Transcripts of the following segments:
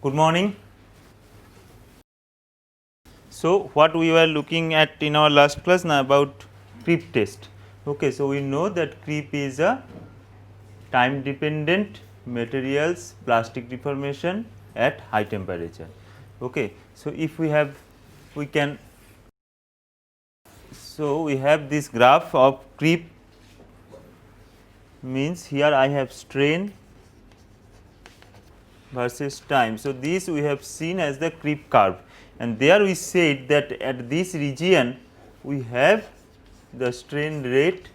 Good morning. So, what we were looking at in our last class now about creep test. Okay, so we know that creep is a time dependent materials plastic deformation at high temperature. Okay, so if we have we can so we have this graph of creep, means here I have strain versus time. So, this we have seen as the creep curve, and there we said that at this region we have the strain rate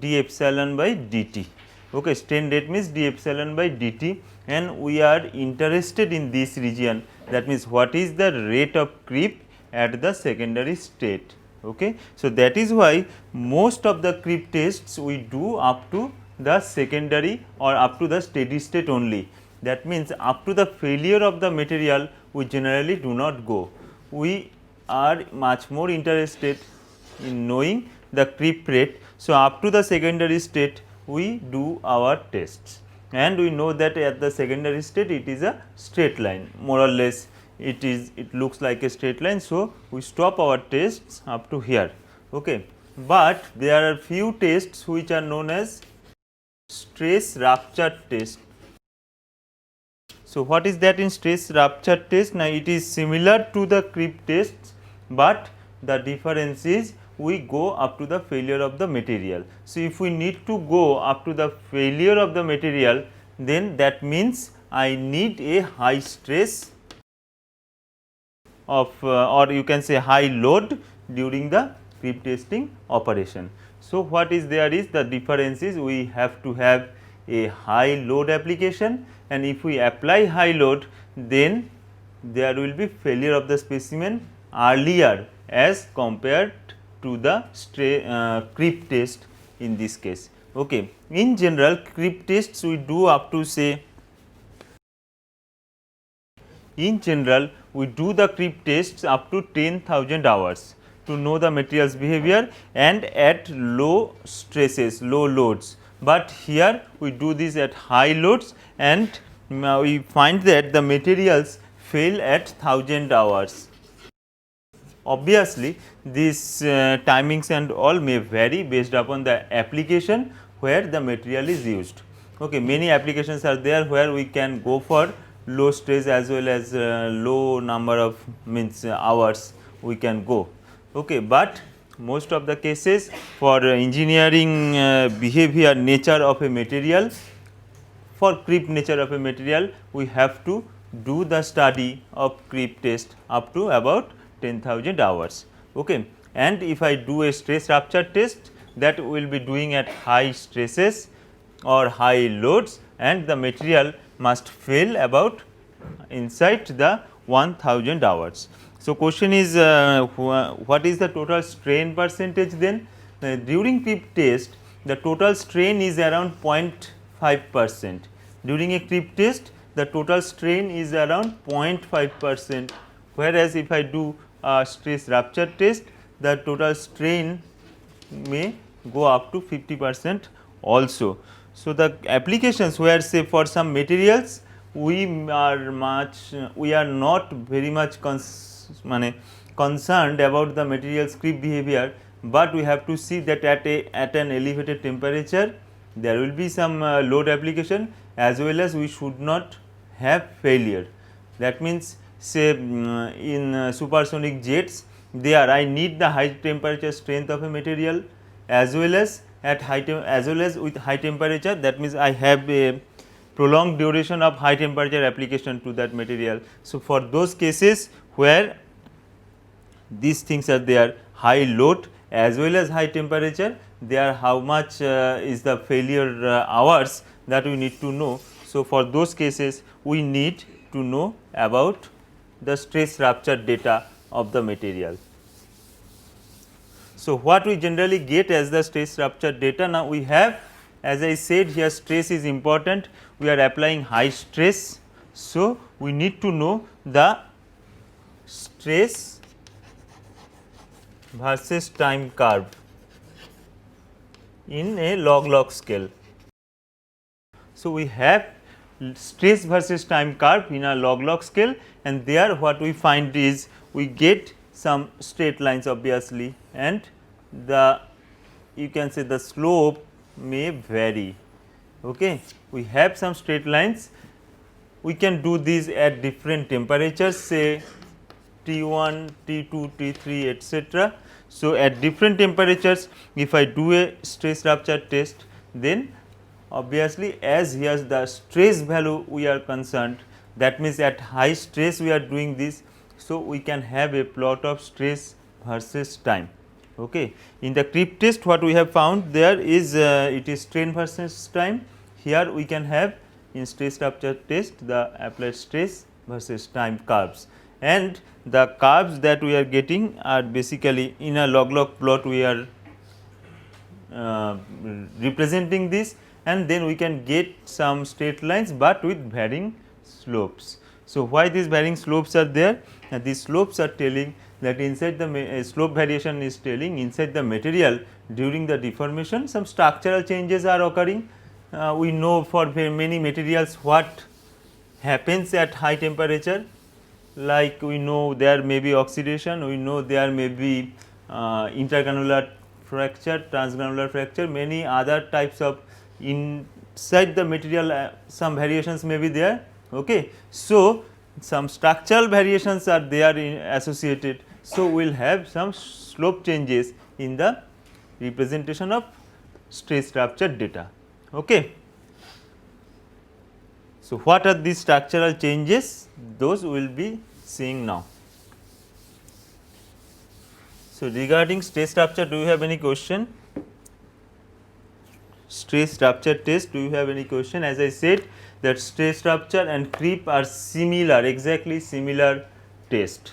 d epsilon by dt. Okay, strain rate means d epsilon by dt, and we are interested in this region, that means what is the rate of creep at the secondary state. Okay. So, that is why most of the creep tests we do up to the secondary or up to the steady state only. That means, up to the failure of the material we generally do not go. We are much more interested in knowing the creep rate. So, up to the secondary state we do our tests, and we know that at the secondary state it is a straight line, more or less it looks like a straight line. So, we stop our tests up to here. Okay. But there are few tests which are known as stress rupture test. So, what is that in stress rupture test? Now, it is similar to the creep tests, but the difference is we go up to the failure of the material. So, if we need to go up to the failure of the material, then that means I need a high stress of or you can say high load during the creep testing operation. So, what is there is the difference is we have to have a high load application, and if we apply high load, then there will be failure of the specimen earlier as compared to the creep test in this case. Okay. In general, creep tests we do up to say, in general we do the creep tests up to 10,000 hours to know the material's behavior and at low stresses, low loads. But here we do this at high loads, and we find that the materials fail at 1000 hours. Obviously, these timings and all may vary based upon the application where the material is used. Okay, many applications are there where we can go for low stress as well as low number of hours we can go. Okay, but most of the cases for engineering behavior nature of a material, for creep nature of a material, we have to do the study of creep test up to about 10,000 hours. Okay. And if I do a stress rupture test, that we will be doing at high stresses or high loads, and the material must fail about inside the 1000 hours. So, question is what is the total strain percentage then? During creep test, the total strain is around 0.5%. During a creep test, the total strain is around 0.5%, whereas if I do a stress rupture test, the total strain may go up to 50% also. So, the applications where say for some materials we are not very much concerned about the material's creep behavior, but we have to see that at an elevated temperature there will be some load application, as well as we should not have failure. That means, say in supersonic jets, there I need the high temperature strength of a material, as well as at as well as with high temperature, that means I have a prolonged duration of high temperature application to that material. So, for those cases where these things are there, high load as well as high temperature, there how much is the failure hours, that we need to know. So, for those cases we need to know about the stress rupture data of the material. So, what we generally get as the stress rupture data? Now, we have, as I said here, stress is important, we are applying high stress. So, we need to know the stress versus time curve in a log scale. So, we have stress versus time curve in a log scale, and there what we find is we get some straight lines obviously, and the you can say the slope may vary. Okay. We have some straight lines. We can do these at different temperatures, say T1, T2, T3, etc. So, at different temperatures, if I do a stress rupture test, then obviously as here the stress value we are concerned, that means at high stress we are doing this. So, we can have a plot of stress versus time. Okay. In the creep test what we have found there is it is strain versus time. Here we can have in stress rupture test the applied stress versus time curves, and the curves that we are getting are basically in a log plot we are representing this, and then we can get some straight lines, but with varying slopes. So, why these varying slopes are there? These slopes are telling that inside the slope variation is telling inside the material during the deformation some structural changes are occurring. We know for many materials what happens at high temperature, like we know there may be oxidation, we know there may be intergranular fracture, transgranular fracture, many other types of inside the material some variations may be there. Okay. So, some structural variations are there associated. So, we will have some slope changes in the representation of stress rupture data. Okay. So, what are these structural changes? Those we will be seeing now. So, regarding stress rupture, do you have any question? Stress rupture test, do you have any question? As I said that stress rupture and creep are similar, exactly similar test,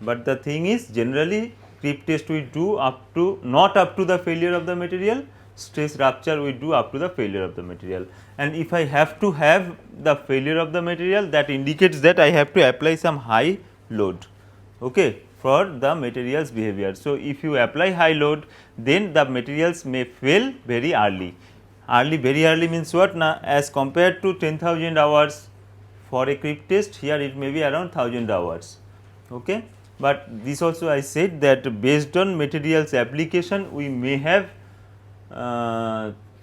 but the thing is generally creep test we do up to not up to the failure of the material, stress rupture we do up to the failure of the material. And if I have to have the failure of the material, that indicates that I have to apply some high load. Okay, for the materials behavior. So, if you apply high load, then the materials may fail very early. Very early means what? Now, as compared to 10,000 hours for a creep test, here it may be around 1000 hours. Okay. But this also I said that based on materials application, we may have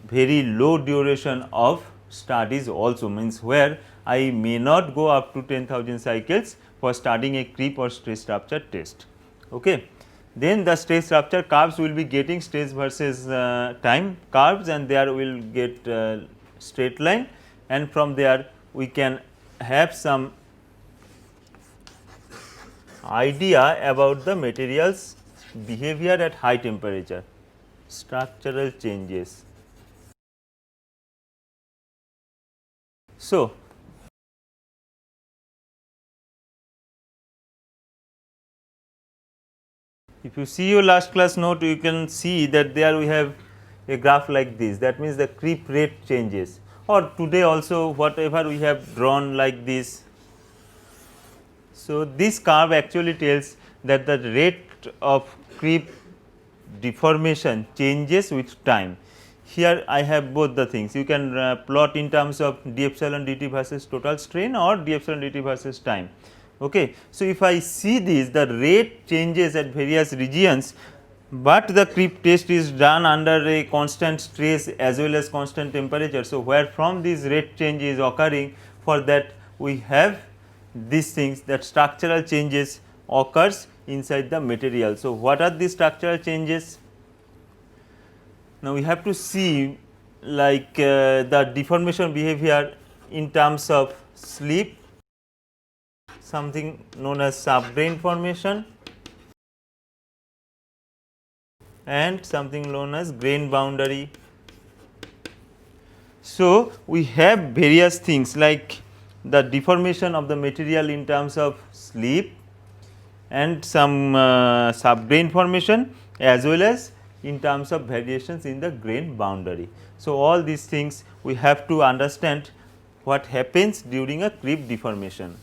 very low duration of studies also, means where I may not go up to 10,000 cycles for studying a creep or stress rupture test. Okay. Then the stress rupture curves will be getting stress versus time curves, and there we will get straight line, and from there we can have some idea about the materials behavior at high temperature, structural changes. So, if you see your last class note, you can see that there we have a graph like this, that means the creep rate changes, or today also whatever we have drawn like this. So, this curve actually tells that the rate of creep deformation changes with time. Here I have both the things, you can plot in terms of d epsilon dt versus total strain or d epsilon dt versus time. Okay. So, if I see this, the rate changes at various regions, but the creep test is done under a constant stress as well as constant temperature. So, where from this rate change is occurring, for that we have these things, that structural changes occurs inside the material. So, what are these structural changes? Now, we have to see like the deformation behavior in terms of slip, something known as subgrain formation, and something known as grain boundary. So, we have various things like the deformation of the material in terms of slip and some subgrain formation, as well as in terms of variations in the grain boundary. So, all these things we have to understand what happens during a creep deformation.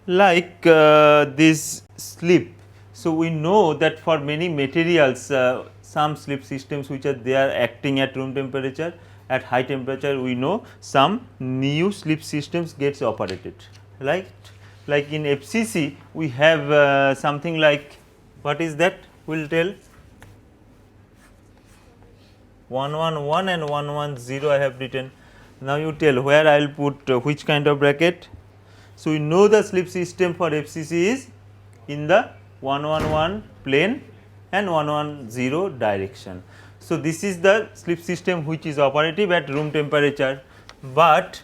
Like this slip. So, we know that for many materials some slip systems which are there acting at room temperature, at high temperature we know some new slip systems gets operated, right? Like in FCC we have something like, what is that, we will tell 111 and 110 I have written. Now you tell where I will put which kind of bracket. So we know the slip system for FCC is in the 111 plane and 110 direction. So this is the slip system which is operative at room temperature, but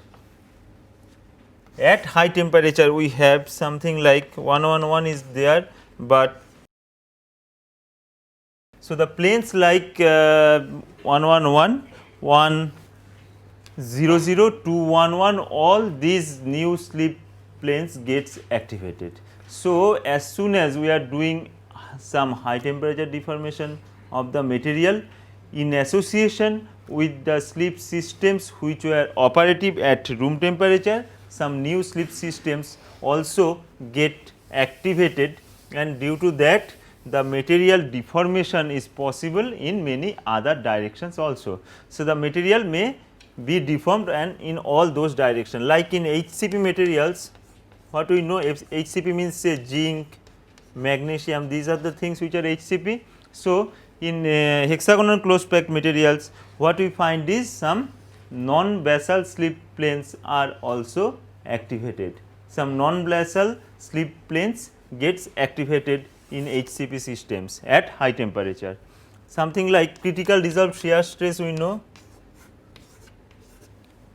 at high temperature we have something like 111 is there, but so the planes like 111, 100, 211, all these new slip planes gets activated. So as soon as we are doing some high temperature deformation of the material in association with the slip systems which were operative at room temperature, some new slip systems also get activated, and due to that the material deformation is possible in many other directions also. So the material may be deformed and in all those directions, like in HCP materials, what we know, HCP means say zinc, magnesium, these are the things which are HCP. So in hexagonal closed packed materials, what we find is some non-basal slip planes are also activated. Some non-basal slip planes gets activated in HCP systems at high temperature. Something like critical dissolved shear stress we know.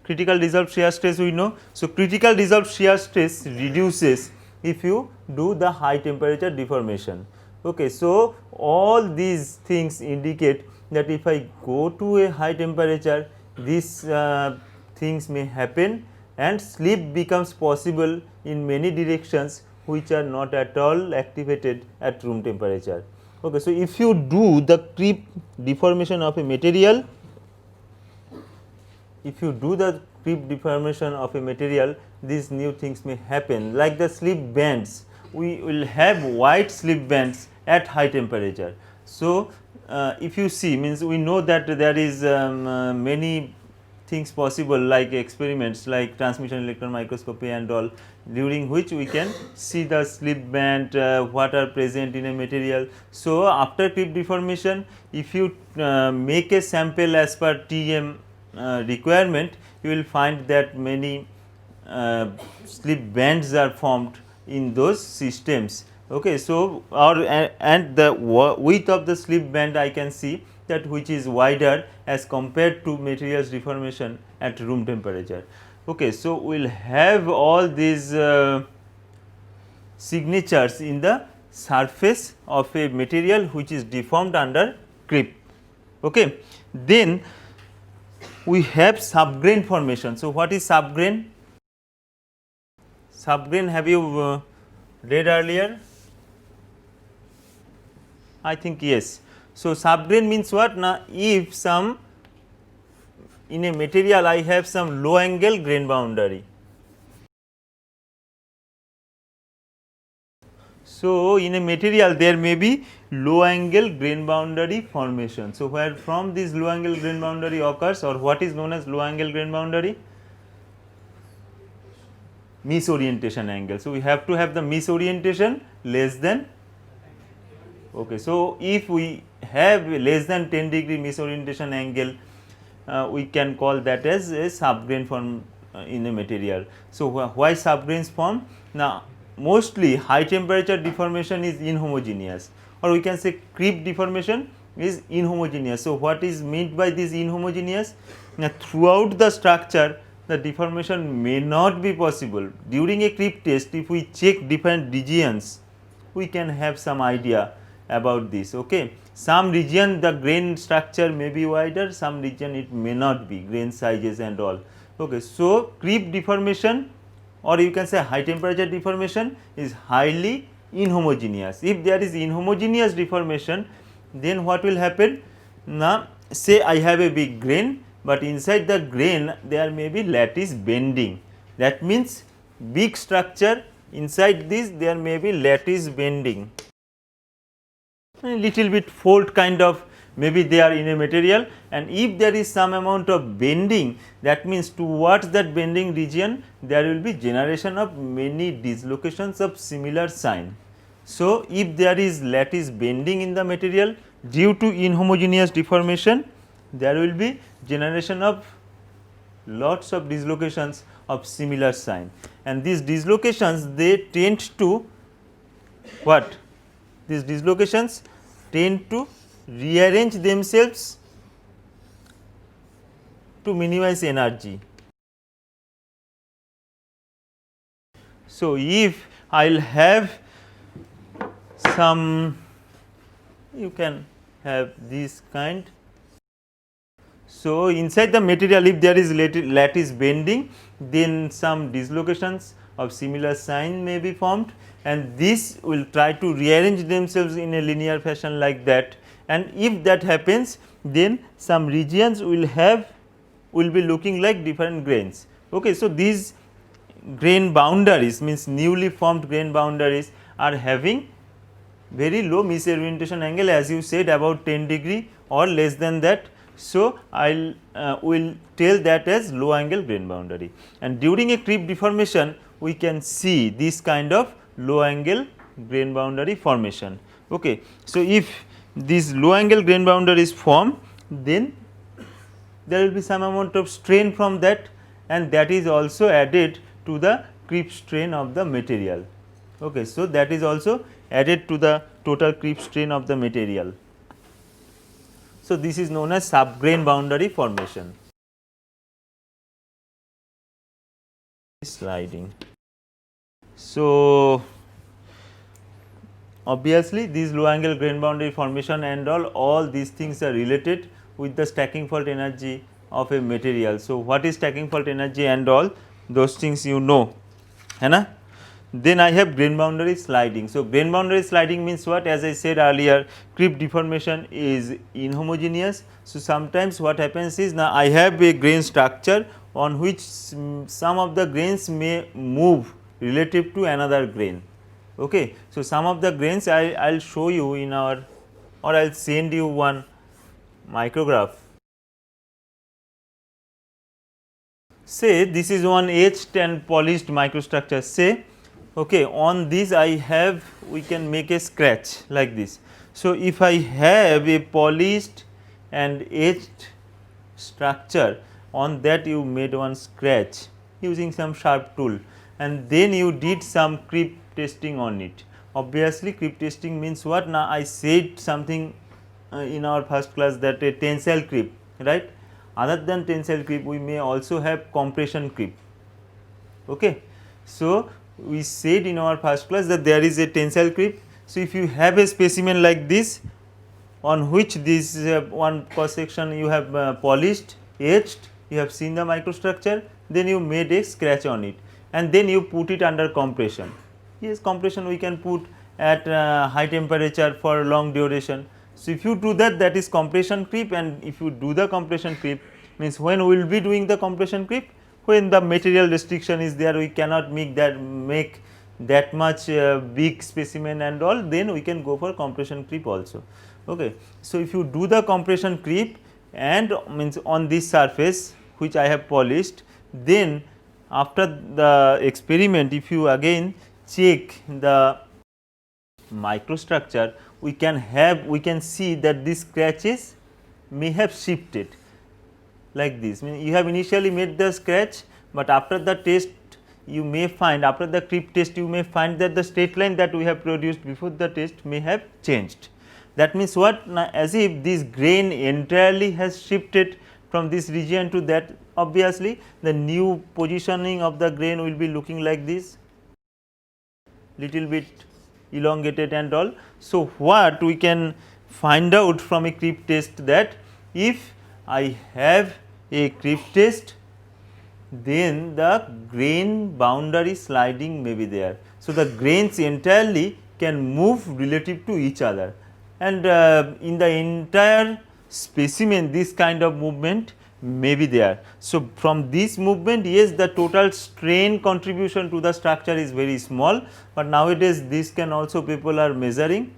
Critical dissolved shear stress we know. So critical dissolved shear stress reduces if you do the high temperature deformation. Okay, so all these things indicate that if I go to a high temperature, these things may happen and slip becomes possible in many directions which are not at all activated at room temperature. Okay, so if you do the creep deformation of a material, if you do the creep deformation of a material, these new things may happen, like the slip bands. We will have wide slip bands at high temperature. So if you see, means we know that there is many things possible, like experiments like transmission electron microscopy and all, during which we can see the slip band what are present in a material. So after creep deformation, if you make a sample as per TM requirement, you will find that many slip bands are formed in those systems. Okay, so and the width of the slip band I can see that which is wider as compared to materials deformation at room temperature. Okay, so we will have all these signatures in the surface of a material which is deformed under creep. Okay, then we have subgrain formation. So what is subgrain? Subgrain, have you read earlier? I think yes. So subgrain means what? Now if some in a material I have some low angle grain boundary. So in a material there may be low angle grain boundary formation. So where from this low angle grain boundary occurs, or what is known as low angle grain boundary? Misorientation angle. So we have to have the misorientation less than. Okay, so if we have less than 10 degree misorientation angle, we can call that as a subgrain form in a material. So why subgrains form? Now mostly high temperature deformation is inhomogeneous, or we can say creep deformation is inhomogeneous. So what is meant by this inhomogeneous? Now throughout the structure the deformation may not be possible. During a creep test, if we check different regions, we can have some idea about this. Okay, some region the grain structure may be wider, some region it may not be, grain sizes and all. Okay, so creep deformation, or you can say high temperature deformation, is highly inhomogeneous. If there is inhomogeneous deformation, then what will happen? Now say I have a big grain, but inside the grain there may be lattice bending. That means big structure, inside this there may be lattice bending, a little bit fold kind of maybe they are in a material, and if there is some amount of bending, that means towards that bending region there will be generation of many dislocations of similar sign. So, if there is lattice bending in the material due to inhomogeneous deformation, there will be generation of lots of dislocations of similar sign, and these dislocations they tend to what? These dislocations tend to rearrange themselves to minimize energy. So, if I will have some, you can have this kind. So, inside the material if there is lattice bending, then some dislocations of similar sign may be formed, and this will try to rearrange themselves in a linear fashion like that, and if that happens, then some regions will be looking like different grains. Okay. So, these grain boundaries means newly formed grain boundaries are having very low misorientation angle, as you said, about 10 degree or less than that. So, I will tell that as low angle grain boundary, and during a creep deformation we can see this kind of low angle grain boundary formation. Okay. So, if this low angle grain boundary is formed, then there will be some amount of strain from that, and that is also added to the creep strain of the material. Okay. So, that is also added to the total creep strain of the material. So, this is known as subgrain boundary formation. Sliding. So, obviously, these low angle grain boundary formation and all these things are related with the stacking fault energy of a material. So, what is stacking fault energy and all those things you know, hai na? Then I have grain boundary sliding. So, grain boundary sliding means what? As I said earlier, creep deformation is inhomogeneous. So, sometimes what happens is, now I have a grain structure on which some of the grains may move relative to another grain. Okay. So, some of the grains I will show you in our, or I will send you one micrograph. Say this is one etched and polished microstructure. Say, okay, on this I have, we can make a scratch like this. So, if I have a polished and etched structure, on that you made one scratch using some sharp tool, and then you did some creep testing on it. Obviously, creep testing means what? Now, I said something in our first class that a tensile creep, right? Other than tensile creep, we may also have compression creep. Okay. So, we said in our first class that there is a tensile creep. So, if you have a specimen like this, on which this one cross section you have polished, etched, you have seen the microstructure, then you made a scratch on it, and then you put it under compression. Yes, compression we can put at high temperature for long duration. So, if you do that, that is compression creep, and if you do the compression creep, means when we will be doing the compression creep, when the material restriction is there, we cannot make that much big specimen and all, then we can go for compression creep also. Okay. So, if you do the compression creep and means on this surface which I have polished, then after the experiment, if you again check the microstructure, we can see that these scratches may have shifted like this. I mean, you have initially made the scratch, but after the test you may find, after the creep test you may find that the straight line that we have produced before the test may have changed. That means what? Now, as if this grain entirely has shifted from this region to that, obviously the new positioning of the grain will be looking like this, little bit elongated and all. So, what we can find out from a creep test, that if I have a creep test, then the grain boundary sliding may be there. So, the grains entirely can move relative to each other, and in the entire specimen this kind of movement may be there. So, from this movement, yes, the total strain contribution to the structure is very small, but nowadays this can also people are measuring,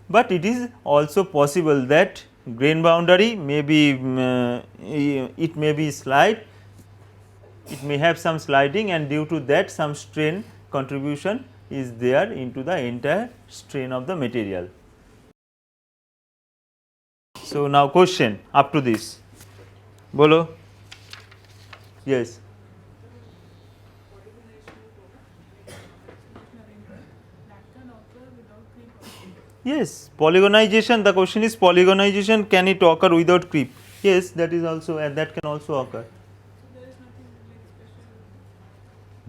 but it is also possible that grain boundary may be it may be slide, it may have some sliding, and due to that some strain contribution is there into the entire strain of the material. So, now question up to this, bolo. Yes. Yes, polygonization, the question is polygonization, can it occur without creep? Yes, that is also, and that can also occur.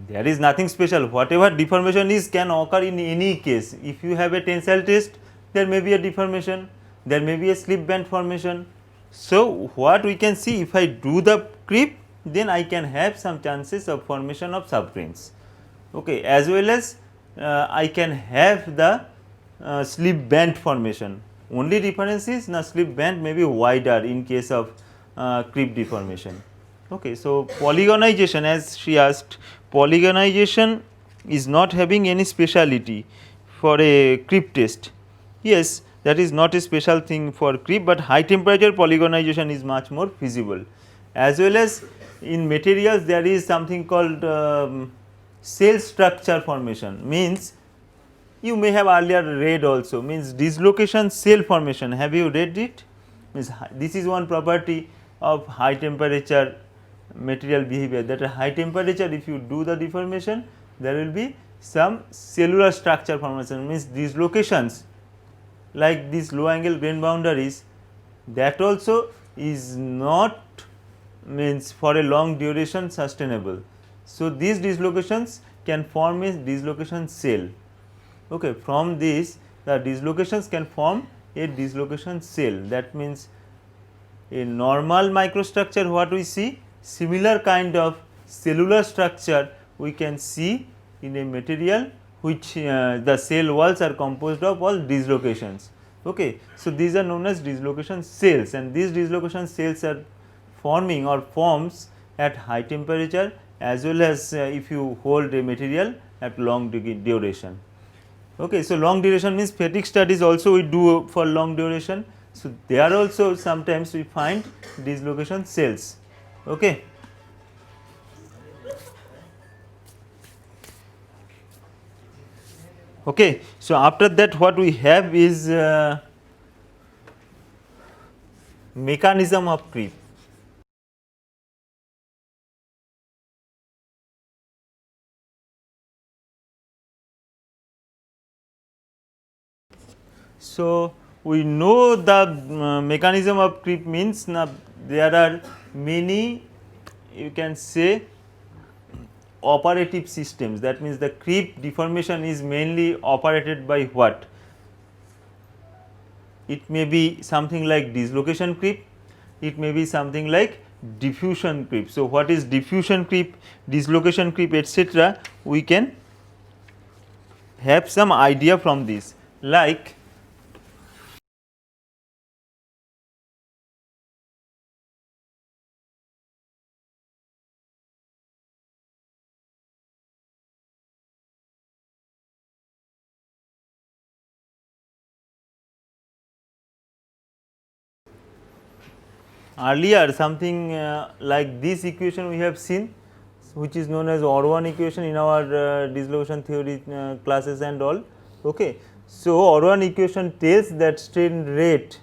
There is nothing special, whatever deformation is can occur in any case. If you have a tensile test, there may be a deformation, there may be a slip band formation. So, what we can see, if I do the creep, then I can have some chances of formation of subgrains, okay, as well as I can have the slip band formation. Only difference is the slip band may be wider in case of creep deformation. Okay, so polygonization, as she asked, polygonization is not having any speciality for a creep test. Yes, that is not a special thing for creep, but high temperature polygonization is much more feasible. As well as in materials there is something called cell structure formation, means you may have earlier read also, means dislocation cell formation. Have you read it? Means this is one property of high temperature material behavior, that at high temperature if you do the deformation there will be some cellular structure formation, means dislocations like these low angle grain boundaries, that also is not means for a long duration sustainable. So, these dislocations can form a dislocation cell. Okay, from this the dislocations can form a dislocation cell, that means a normal microstructure what we see, similar kind of cellular structure we can see in a material which the cell walls are composed of all dislocations. Okay. So, these are known as dislocation cells, and these dislocation cells are forming or forms at high temperature as well as if you hold a material at long duration. Okay. So, long duration means fatigue studies also we do for long duration. So, there also sometimes we find dislocation cells. Okay. Okay. So, after that what we have is mechanism of creep. So, we know the mechanism of creep means now there are many, you can say, operative systems, that means the creep deformation is mainly operated by what? It may be something like dislocation creep, it may be something like diffusion creep. So, what is diffusion creep, dislocation creep, etc., we can have some idea from this, like earlier something like this equation we have seen, which is known as Orwan equation in our dislocation theory classes and all. Okay. So, Orwan equation tells that strain rate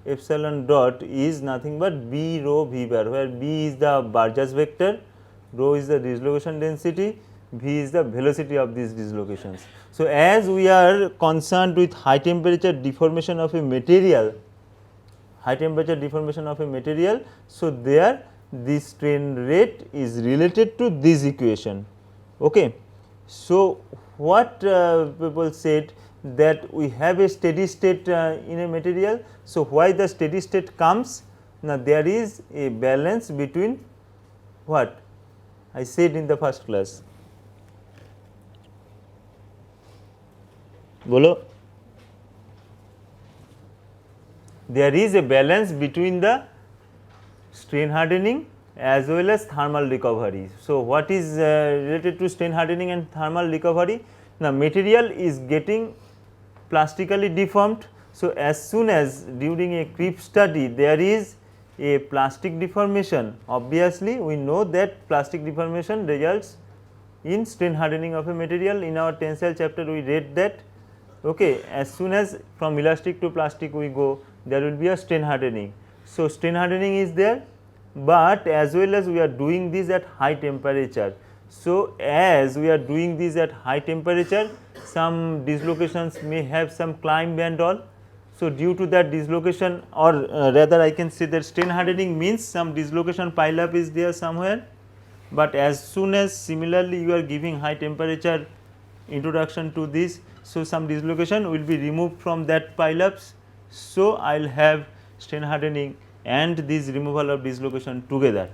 epsilon dot is nothing but B rho V bar, where B is the Burgers vector, rho is the dislocation density, V is the velocity of these dislocations. So, as we are concerned with high temperature deformation of a material, so there this strain rate is related to this equation. Okay. So, what people said that we have a steady state in a material. So, why the steady state comes? Now, there is a balance between what I said in the first class. Bolo. There is a balance between the strain hardening as well as thermal recovery. So, what is related to strain hardening and thermal recovery? The material is getting plastically deformed. So, as soon as during a creep study there is a plastic deformation, obviously we know that plastic deformation results in strain hardening of a material. In our tensile chapter we read that, okay, as soon as from elastic to plastic we go, there will be a strain hardening. So, strain hardening is there, but as well as we are doing this at high temperature. So, as we are doing this at high temperature, some dislocations may have some climb and all. So, due to that dislocation, or rather I can say that strain hardening means some dislocation pile up is there somewhere, but as soon as similarly you are giving high temperature introduction to this, so some dislocation will be removed from that pile ups. So, I will have strain hardening and this removal of dislocation together.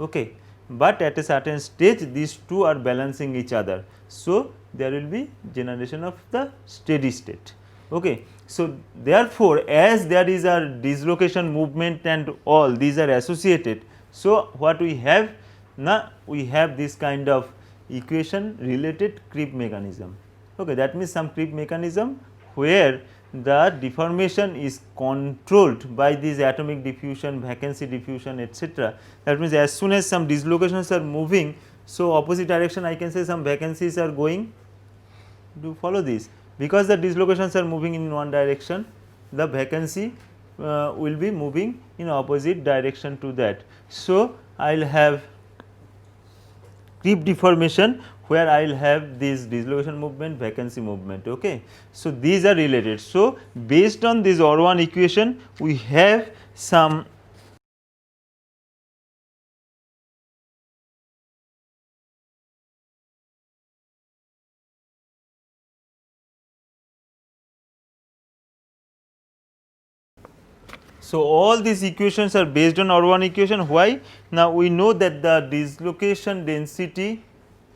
Okay. But at a certain stage these two are balancing each other. So, there will be generation of the steady state. Okay. So, therefore, as there is a dislocation movement and all these are associated. So, what we have now, we have this kind of equation related creep mechanism. Okay, that means some creep mechanism where the deformation is controlled by this atomic diffusion, vacancy diffusion, etc. That means as soon as some dislocations are moving, so opposite direction I can say some vacancies are going. Do you follow this? Because the dislocations are moving in one direction, the vacancy will be moving in opposite direction to that. So, I will have creep deformation where I will have this dislocation movement, vacancy movement. Okay. So, these are related. So, based on this Orwan equation we have some So, all these equations are based on Orwan equation. Why? Now, we know that the dislocation density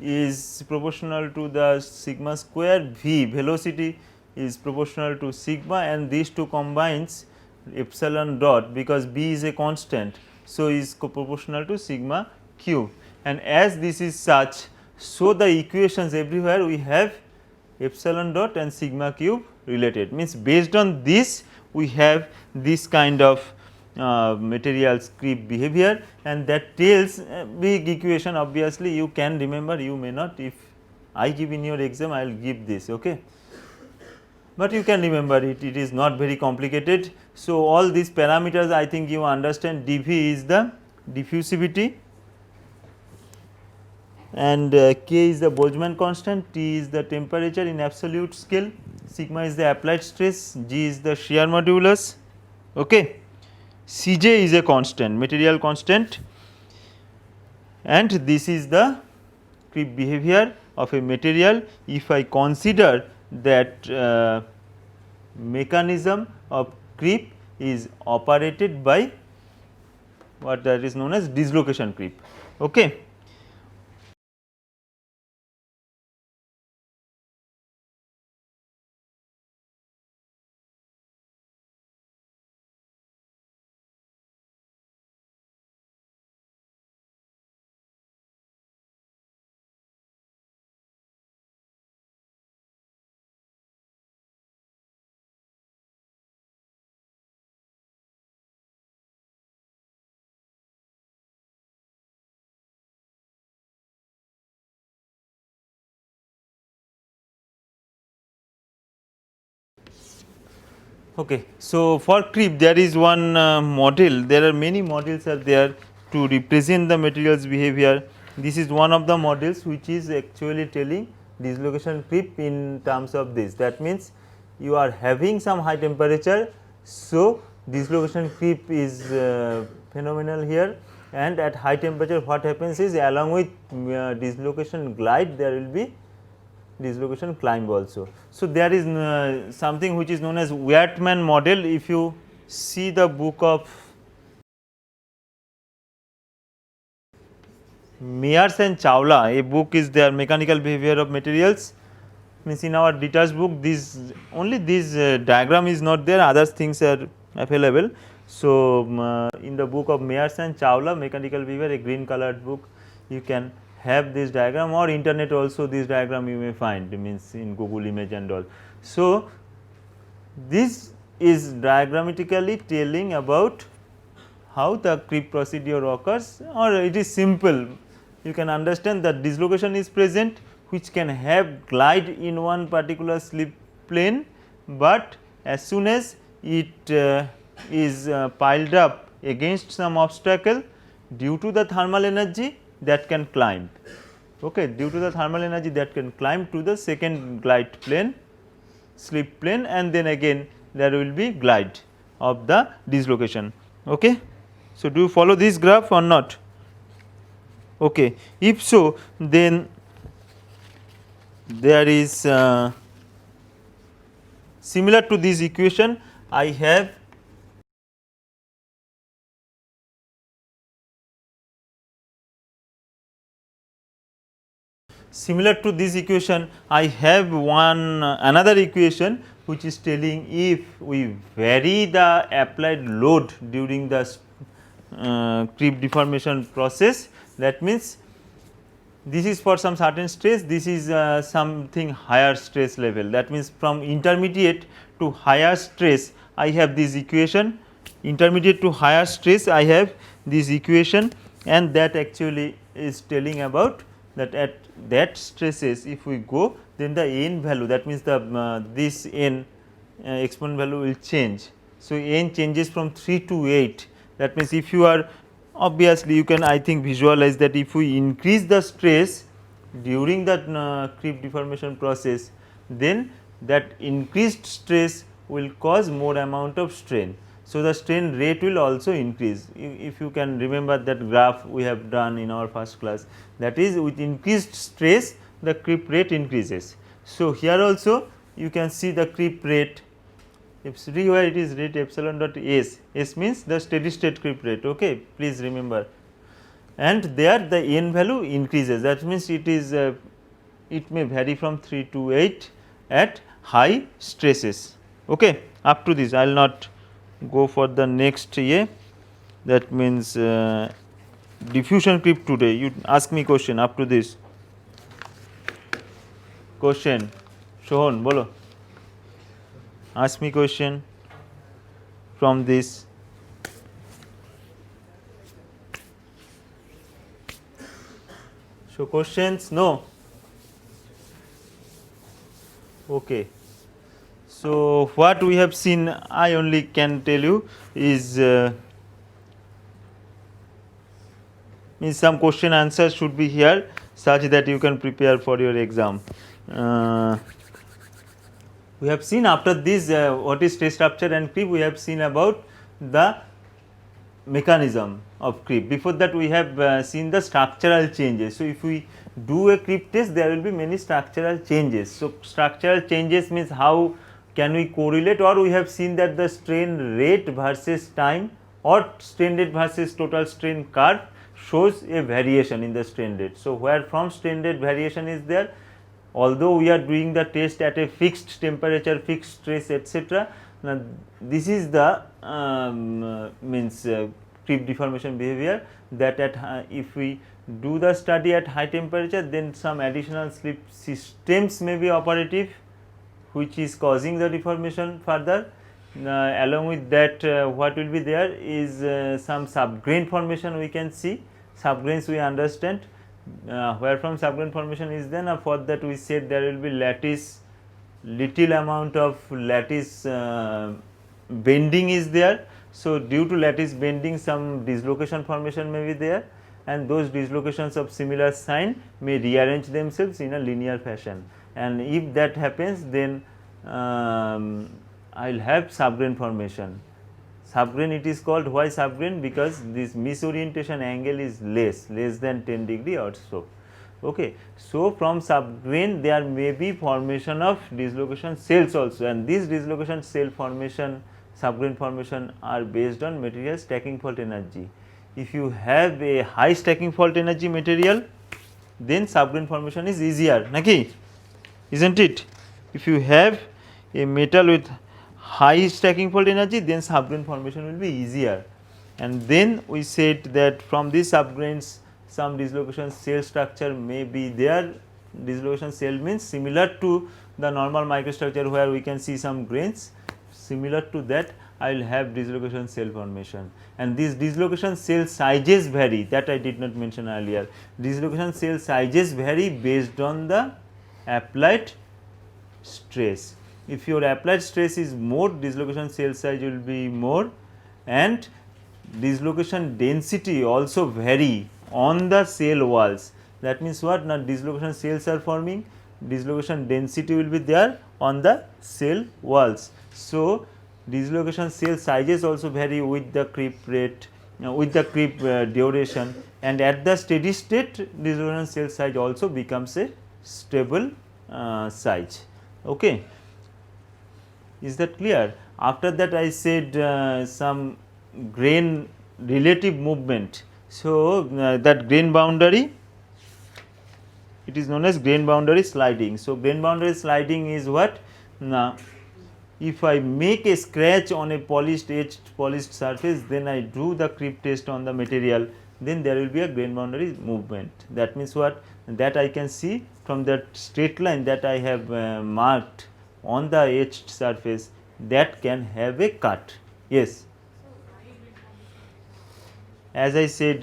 is proportional to the sigma square, v velocity is proportional to sigma, and these two combines epsilon dot, because b is a constant. So, is proportional to sigma cube, and as this is such, so the equations everywhere we have epsilon dot and sigma cube related, means based on this we have this kind of materials creep behavior, and that tells big equation. Obviously, you can remember, you may not. If I give in your exam, I will give this, okay. But you can remember it, it is not very complicated. So, all these parameters I think you understand. dV is the diffusivity, and K is the Boltzmann constant, T is the temperature in absolute scale, sigma is the applied stress, G is the shear modulus, okay. Cj is a constant, material constant, and this is the creep behavior of a material if I consider that mechanism of creep is operated by what that is known as dislocation creep. Okay. Okay. So, for creep there is one model, there are many models are there to represent the materials behavior. This is one of the models which is actually telling dislocation creep in terms of this. That means, you are having some high temperature. So, dislocation creep is phenomenal here, and at high temperature what happens is along with dislocation glide there will be dislocation climb also. So, there is something which is known as Wyattman model. If you see the book of Mears and Chawla, a book is there, Mechanical Behavior of Materials, means in our detached book this only this diagram is not there, other things are available. So, in the book of Mears and Chawla, Mechanical Behavior, a green colored book, you can have this diagram, or internet also this diagram you may find, means in Google image and all. So, this is diagrammatically telling about how the creep procedure occurs, or it is simple. You can understand that dislocation is present which can have glide in one particular slip plane, but as soon as it is piled up against some obstacle due to the thermal energy that can climb. Okay, due to the thermal energy that can climb to the second glide plane, slip plane, and then again there will be glide of the dislocation. Okay. So, do you follow this graph or not? Okay. If so, then there is similar to this equation, I have similar to this equation, I have one another equation which is telling if we vary the applied load during the creep deformation process, that means this is for some certain stress, this is something higher stress level, that means from intermediate to higher stress I have this equation, intermediate to higher stress I have this equation, and that actually is telling about that at that stresses if we go, then the n value, that means the this n exponent value will change. So, n changes from 3 to 8, that means if you are obviously you can I think visualize that if we increase the stress during that creep deformation process, then that increased stress will cause more amount of strain. So, the strain rate will also increase. If you can remember that graph we have done in our first class, that is with increased stress the creep rate increases. So, here also you can see the creep rate, everywhere it is rate epsilon dot s, s means the steady state creep rate, okay, please remember, and there the n value increases, that means it is it may vary from 3 to 8 at high stresses. Okay. Up to this I will not go for the next year, that means diffusion creep today. You ask me question up to this. Question, Shohon, bolo. Ask me question from this. So, questions? No. Okay. So, what we have seen, I only can tell you is means some question answers should be here such that you can prepare for your exam. We have seen after this what is stress structure and creep, we have seen about the mechanism of creep. Before that we have seen the structural changes. So, if we do a creep test, there will be many structural changes. So, structural changes means how can we correlate, or we have seen that the strain rate versus time or strain rate versus total strain curve shows a variation in the strain rate. So, where from strain rate variation is there, although we are doing the test at a fixed temperature, fixed stress, etc. Now, this is the means creep deformation behavior, that at if we do the study at high temperature, then some additional slip systems may be operative which is causing the deformation further. Along with that what will be there is some subgrain formation we can see, subgrains we understand. Where from subgrain formation is then for that we said there will be lattice, little amount of lattice bending is there. So, due to lattice bending some dislocation formation may be there, and those dislocations of similar sign may rearrange themselves in a linear fashion, and if that happens then I will have subgrain formation. Subgrain it is called, why subgrain? Because this misorientation angle is less than 10 degree or so. Okay. So, from subgrain there may be formation of dislocation cells also, and these dislocation cell formation, subgrain formation are based on material stacking fault energy. If you have a high stacking fault energy material, then subgrain formation is easier, naki, isn't it? If you have a metal with high stacking fault energy, then subgrain formation will be easier. And then we said that from these subgrains some dislocation cell structure may be there. Dislocation cell means similar to the normal microstructure where we can see some grains. similar to that, I will have dislocation cell formation, and these dislocation cell sizes vary, that I did not mention earlier. Dislocation cell sizes vary based on the applied stress. If your applied stress is more, dislocation cell size will be more, and dislocation density also vary on the cell walls. That means what? Now dislocation cells are forming, dislocation density will be there on the cell walls. So dislocation cell sizes also vary with the creep rate, with the creep duration, and at the steady state dislocation cell size also becomes a stable size. Okay. Is that clear? After that I said some grain relative movement. So that grain boundary, it is known as grain boundary sliding. So grain boundary sliding is what? Now if I make a scratch on a polished surface, then I do the creep test on the material, then there will be a grain boundary movement. That means what? That I can see from that straight line that I have marked on the etched surface, that can have a cut. Yes. As I said,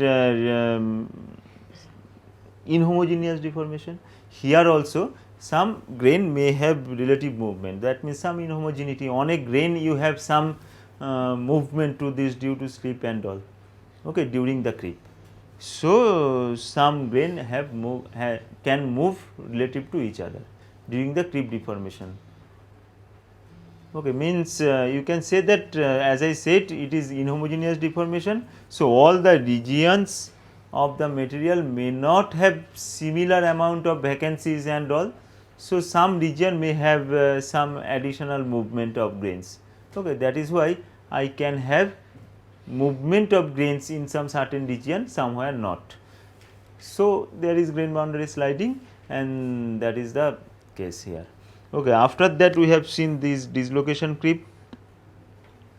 inhomogeneous deformation, here also some grain may have relative movement, that means some inhomogeneity. On a grain you have some movement to this due to slip and all, okay, during the creep. So some grain can move relative to each other during the creep deformation. Okay, means you can say that as I said, it is inhomogeneous deformation. So all the regions of the material may not have similar amount of vacancies and all. So some region may have some additional movement of grains. Okay, that is why I can have movement of grains in some certain region, somewhere not. So there is grain boundary sliding, and that is the case here. Okay, after that we have seen this dislocation creep.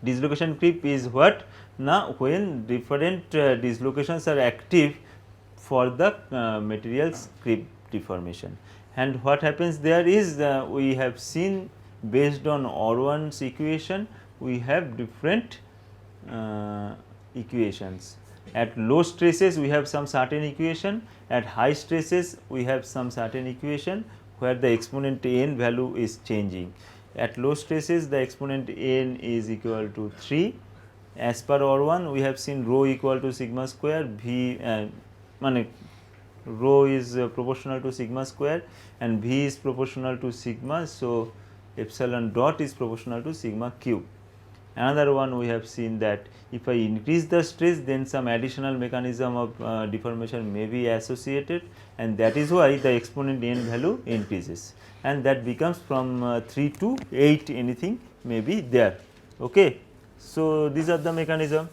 Dislocation creep is what? Now when different dislocations are active for the material's creep deformation, and what happens there is we have seen based on Orwan's equation, we have different equations. At low stresses we have some certain equation, at high stresses we have some certain equation where the exponent n value is changing. At low stresses the exponent n is equal to 3. As per Orwan we have seen rho equal to sigma square, V rho is proportional to sigma square and V is proportional to sigma. So epsilon dot is proportional to sigma cube. Another one we have seen that if I increase the stress, then some additional mechanism of deformation may be associated, and that is why the exponent n value increases, and that becomes from 3 to 8 anything may be there. Okay. So these are the mechanism.